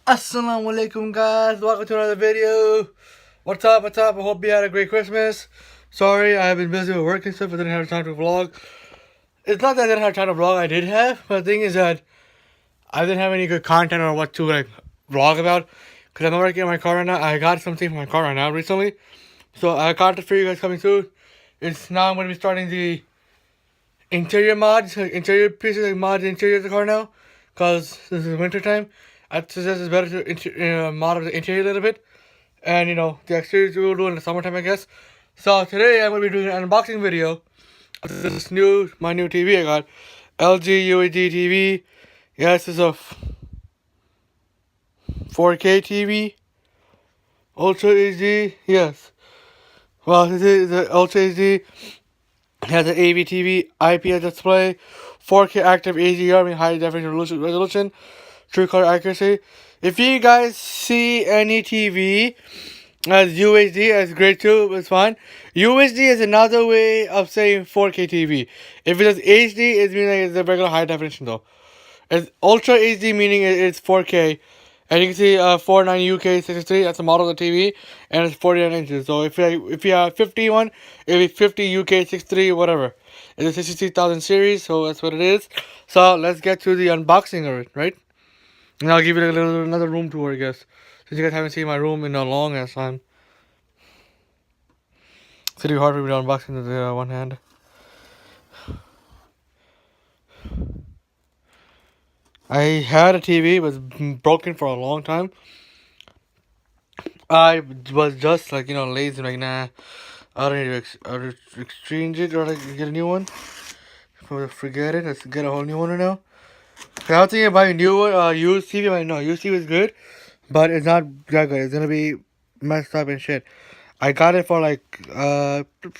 Assalamu alaikum guys, welcome to another video. What's up, I hope you had a great Christmas. Sorry, I've been busy with work and stuff, I didn't have time to vlog. It's not that I didn't have time to vlog, I did have, but the thing is that I didn't have any good content or what to vlog about. Because I'm working on my car right now, I got something for my car right now recently. So I got it for you guys coming soon. It's now I'm going to be starting the interior mods, interior pieces, mods interior of the car now. Because this is winter time. I suggest it's better to mod the interior a little bit. And the exteriors we will do in the summertime, I guess. So today I'm going to be doing an unboxing video of my new TV I got. LG UHD TV. Yes, this is a 4K TV. Ultra HD. Yes. Well, this is the Ultra HD. It has an AV-TV, IPS display, 4K active HDR, high definition resolution, true color accuracy. If you guys see any TV as UHD, that's great too, it's fine. UHD is another way of saying 4K TV. If it is HD, it means it's a regular high definition though. It's Ultra HD meaning it's 4K. And you can see 49 UK 63, that's the model of the TV, and it's 49 inches. So if you have 51, it'll be 50 UK 63, whatever. It's a 63,000 series, so that's what it is. So let's get to the unboxing of it, right? And I'll give you another room tour, I guess. Since you guys haven't seen my room in a long ass time. It's pretty hard for me to unbox with one hand. I had a TV, it was broken for a long time. I was just lazy, nah, I don't need to exchange it or get a new one. Forget it, let's get a whole new one right now. I was thinking about a new one, used TV, no, used TV is good, but it's not that good, it's gonna be messed up and shit. I got it for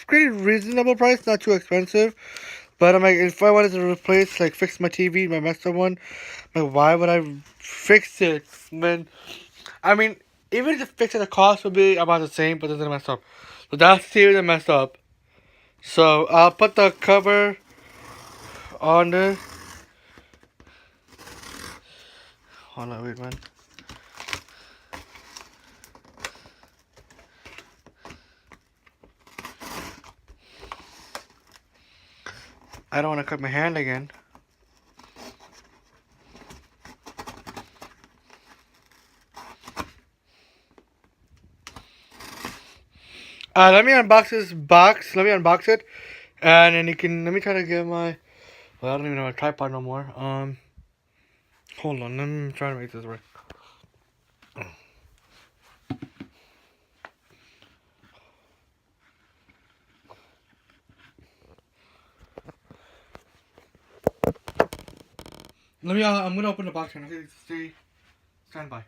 pretty reasonable price, not too expensive. But I'm if I wanted to replace, fix my TV, my messed up one, why would I fix it when, even if the fix it, the cost would be about the same, but it's gonna mess up. So that's the TV that messed up. So I'll put the cover on there. Hold on, wait, man. I don't want to cut my hand again. Let me unbox this box. Let me unbox it, and then let me try to get my. Well, I don't even have a tripod no more. Hold on. Let me try to make this work. I'm gonna open the box and okay, stand by.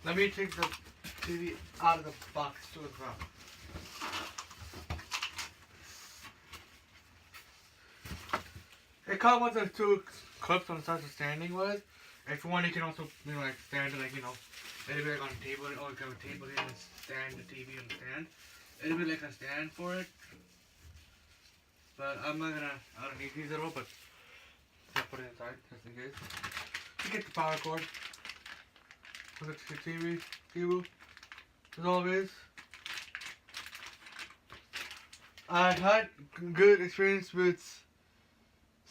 Let me take the TV out of the box to the ground. It comes with the two clips on the side of standing with. If you want, you can also stand it it'll be on a table, or you can have a table here and stand the TV on the stand. It'll be like a stand for it. But I don't need these at all, but I'll put it inside just in case. You get the power cord. Look at the TV cable. As always, I had good experience with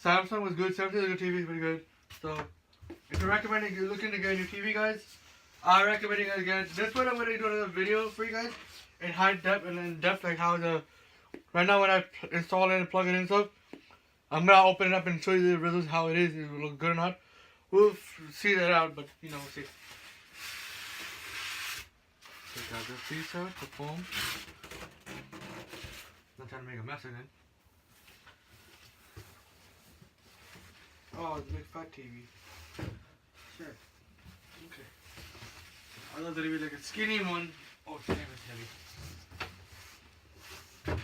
Samsung. Was good. Samsung is a good TV, pretty good. So if you're looking to get a new TV, guys, I recommend you guys get this one. I'm gonna do another video for you guys in high depth and in depth, how right now when I install it and plug it in stuff. I'm gonna open it up and show you the results, how it is, if it looks good or not. We'll see that out, but we'll see. Take out this piece out, the foam. Not trying to make a mess again. Oh, it's a big fat TV. Sure. Okay. love the TV, like a skinny one. Oh, damn, it's heavy.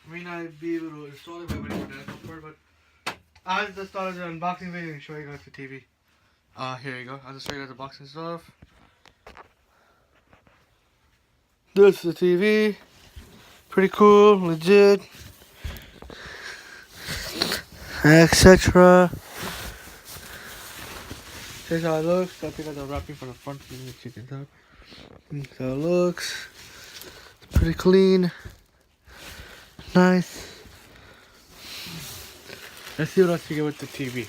May not be able to install it by waiting for that comfort, but as the start of the unboxing video, I'll show you guys the TV. Here you go. I'll just show you guys the boxing stuff. This is the TV. Pretty cool, legit, etc. Here's how it looks. I think I got the wrapping from the front so you can tell. Here's how it looks. It's pretty clean. Nice. Let's see what else you get with the TV.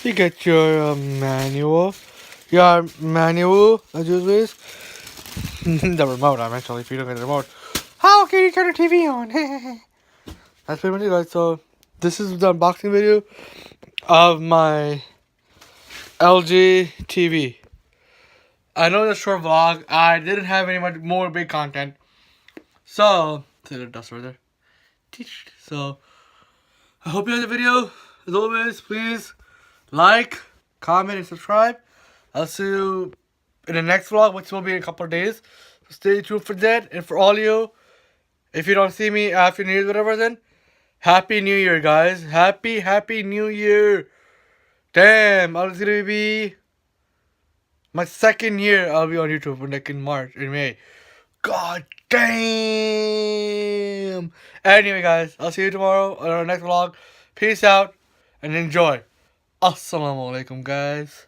You get your manual. Your manual, as always. The remote, I'm actually, if you look at the remote. How can you turn the TV on? That's pretty much it, guys. So, this is the unboxing video of my LG TV. I know it's a short vlog. I didn't have any much more big content. So, see the dust right there. So, I hope you liked the video. As always, please like, comment, and subscribe. I'll see you in the next vlog, which will be in a couple of days. So stay tuned for that. And for all you, if you don't see me after New Year's, whatever, then Happy New Year, guys. Happy New Year. Damn, it's gonna be my second year I'll be on YouTube, like in May. God damn. Anyway, guys, I'll see you tomorrow on our next vlog. Peace out and enjoy. Assalamu alaikum, guys.